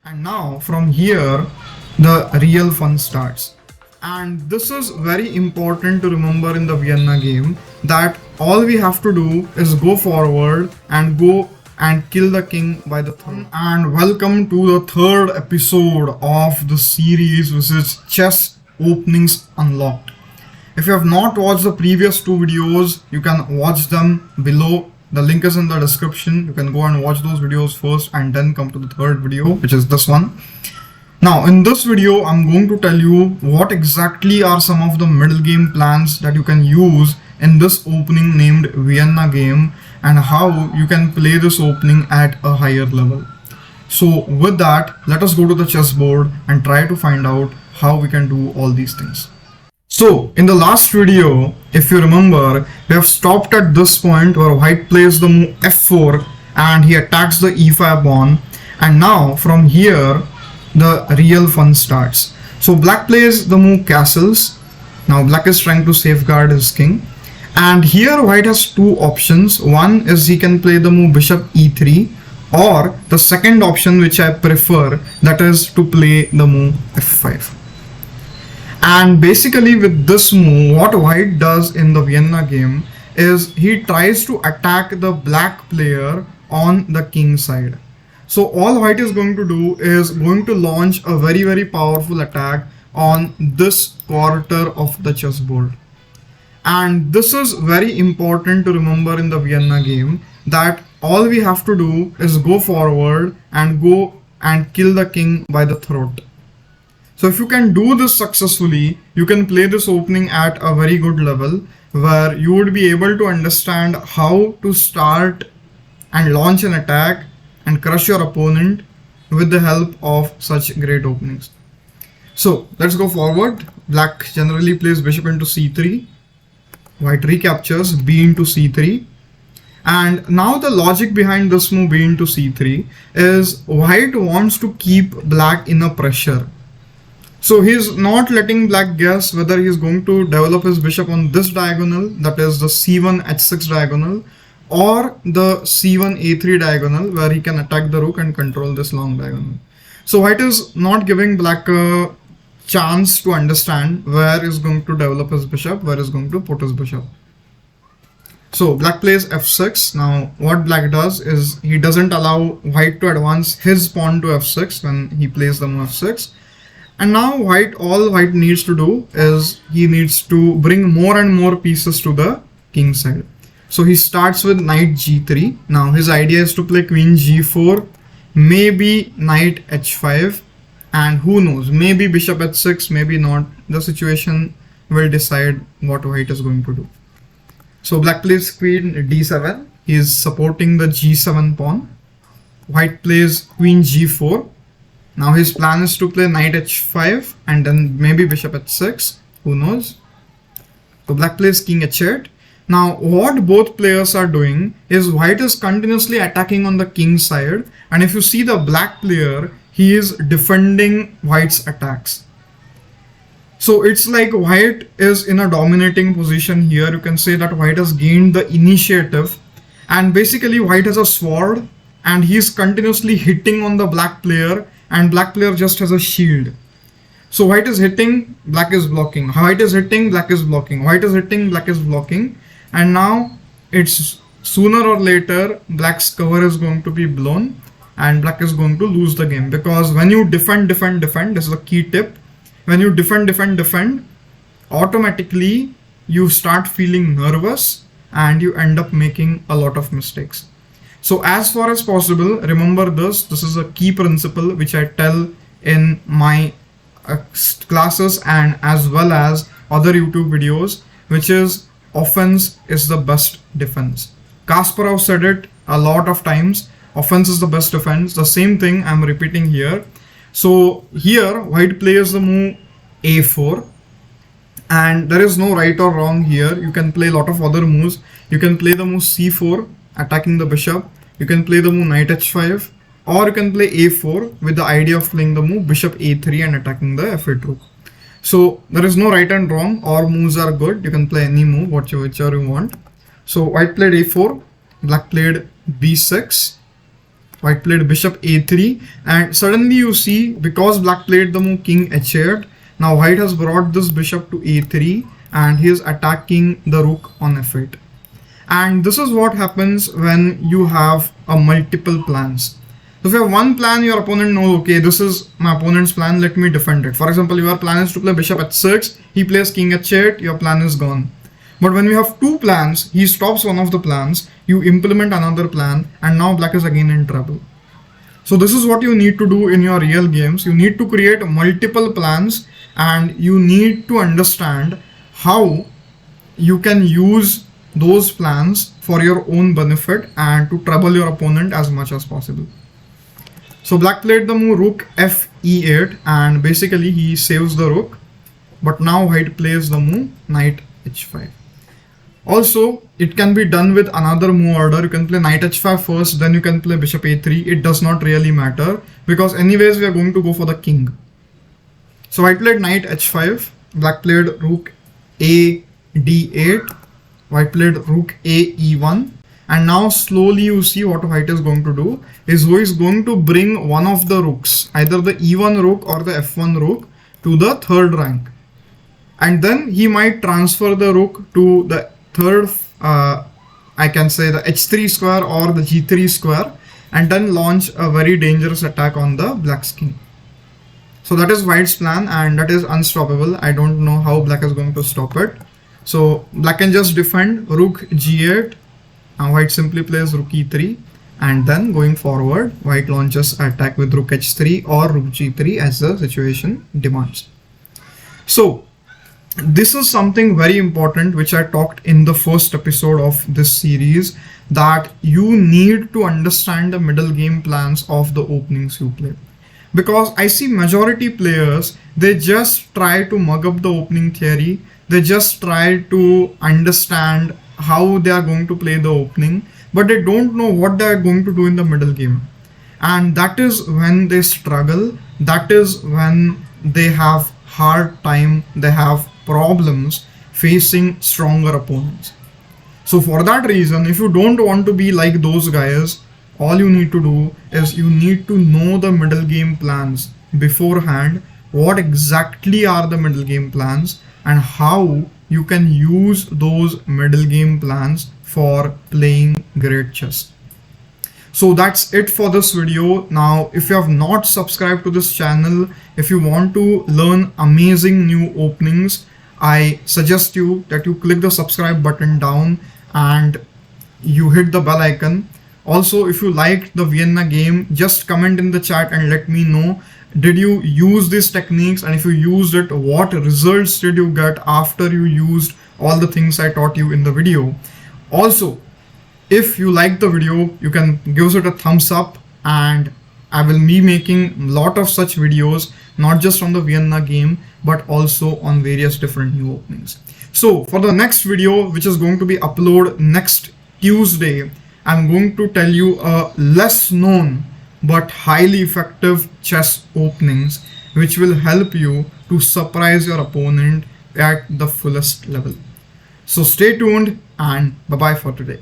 And now from here, the real fun starts. And this is very important to remember in the Vienna game that all we have to do is go forward and go and kill the king by the throat. And welcome to the third episode of the series, which is Chess Openings Unlocked. If you have not watched the previous two videos, you can watch them below. The link is in the description. You can go and watch those videos first and then come to the third video, which is this one. Now in this video, I'm going to tell you what exactly are some of the middle game plans that you can use in this opening named Vienna Game and how you can play this opening at a higher level. So with that, let us go to the chessboard and try to find out how we can do all these things. So in the last video, if you remember, we have stopped at this point where white plays the move f4 and he attacks the e5 pawn, and now from here the real fun starts. So black plays the move castles. Now black is trying to safeguard his king, and here white has two options. One is he can play the move bishop e3, or the second option, which I prefer, that is to play the move f5. And basically with this move, what white does in the Vienna game is he tries to attack the black player on the king side. So all white is going to do is going to launch a very powerful attack on this quarter of the chessboard. And this is very important to remember in the Vienna game, that all we have to do is go forward and go and kill the king by the throat. So if you can do this successfully, you can play this opening at a very good level where you would be able to understand how to start and launch an attack and crush your opponent with the help of such great openings. So let's go forward. Black generally plays bishop into c3. White recaptures b into c3. And now the logic behind this move b into c3 is white wants to keep black in a pressure. So he's not letting black guess whether he's going to develop his bishop on this diagonal, that is the c1 h6 diagonal, or the c1 a3 diagonal where he can attack the rook and control this long diagonal. So white is not giving black a chance to understand where he's going to develop his bishop, where he's going to put his bishop. So black plays f6. Now what black does is he doesn't allow white to advance his pawn to f6 when he plays the move f6. And now all white needs to do is he needs to bring more and more pieces to the king side. So he starts with knight g3. Now his idea is to play queen g4, maybe knight h5, and who knows, maybe bishop h6, maybe not. The situation will decide what white is going to do. So black plays queen d7. He is supporting the g7 pawn. White plays queen g4. Now his plan is to play knight h5 and then maybe bishop h6, who knows. So black plays king h8. Now what both players are doing is white is continuously attacking on the king side, and if you see the black player, he is defending white's attacks. So it's like white is in a dominating position here. You can say that white has gained the initiative, and basically white has a sword and he is continuously hitting on the black player, and black player just has a shield. So white is hitting, black is blocking. White is hitting, black is blocking. White is hitting, black is blocking. And now it's sooner or later black's cover is going to be blown and black is going to lose the game, because when you defend, this is a key tip. When you defend, automatically you start feeling nervous and you end up making a lot of mistakes. So as far as possible, remember this is a key principle which I tell in my classes and as well as other YouTube videos, which is offense is the best defense. Kasparov said it a lot of times, offense is the best defense. The same thing I'm repeating here. So here white plays the move a4, and there is no right or wrong here. You can play a lot of other moves. You can play the move c4, attacking the bishop. You can play the move knight h5, or you can play a4 with the idea of playing the move bishop a3 and attacking the f8 rook. So there is no right and wrong, all moves are good. You can play any move, whichever you want. So white played a4, black played b6, White played bishop a3, and suddenly you see, because black played the move king h8, now white has brought this bishop to a3 and he is attacking the rook on f8. And this is what happens when you have a multiple plans. So if you have one plan, your opponent knows, okay, this is my opponent's plan, let me defend it. For example, your plan is to play bishop h6, he plays king h8, your plan is gone. But when you have two plans, he stops one of the plans, you implement another plan, and now black is again in trouble. So this is what you need to do in your real games. You need to create multiple plans, and you need to understand how you can use those plans for your own benefit and to trouble your opponent as much as possible. So black played the move rook f e8, and basically he saves the rook. But now white plays the move knight h5. Also, it can be done with another move order. You can play knight h5 first, then you can play bishop a3. It does not really matter, because anyways we are going to go for the king. So white played knight h5, black played rook a d8, white played rook a e1, and now slowly you see what white is going to do is he is going to bring one of the rooks, either the e1 rook or the f1 rook, to the third rank, and then he might transfer the rook to the third, I can say the h3 square or the g3 square, and then launch a very dangerous attack on the black's king. So that is white's plan, and that is unstoppable. I don't know how black is going to stop it. So black can just defend rook g8, and white simply plays rook e3, and then going forward white launches attack with rook h3 or rook g3 as the situation demands. So this is something very important which I talked in the first episode of this series, that you need to understand the middle game plans of the openings you play. Because I see majority players, they just try to mug up the opening theory, they just try to understand how they are going to play the opening, but they don't know what they are going to do in the middle game. And that is when they struggle, that is when they have hard time, they have problems facing stronger opponents. So for that reason, if you don't want to be like those guys, all you need to do is you need to know the middle game plans beforehand, what exactly are the middle game plans and how you can use those middle game plans for playing great chess. So that's it for this video. Now, if you have not subscribed to this channel, if you want to learn amazing new openings, I suggest you that you click the subscribe button down and you hit the bell icon. Also, if you liked the Vienna game, just comment in the chat and let me know, did you use these techniques, and if you used it, what results did you get after you used all the things I taught you in the video. Also, if you like the video, you can give it a thumbs up, and I will be making a lot of such videos, not just on the Vienna game, but also on various different new openings. So for the next video, which is going to be uploaded next Tuesday, I'm going to tell you a less known but highly effective chess openings, which will help you to surprise your opponent at the fullest level. So stay tuned, and bye bye for today.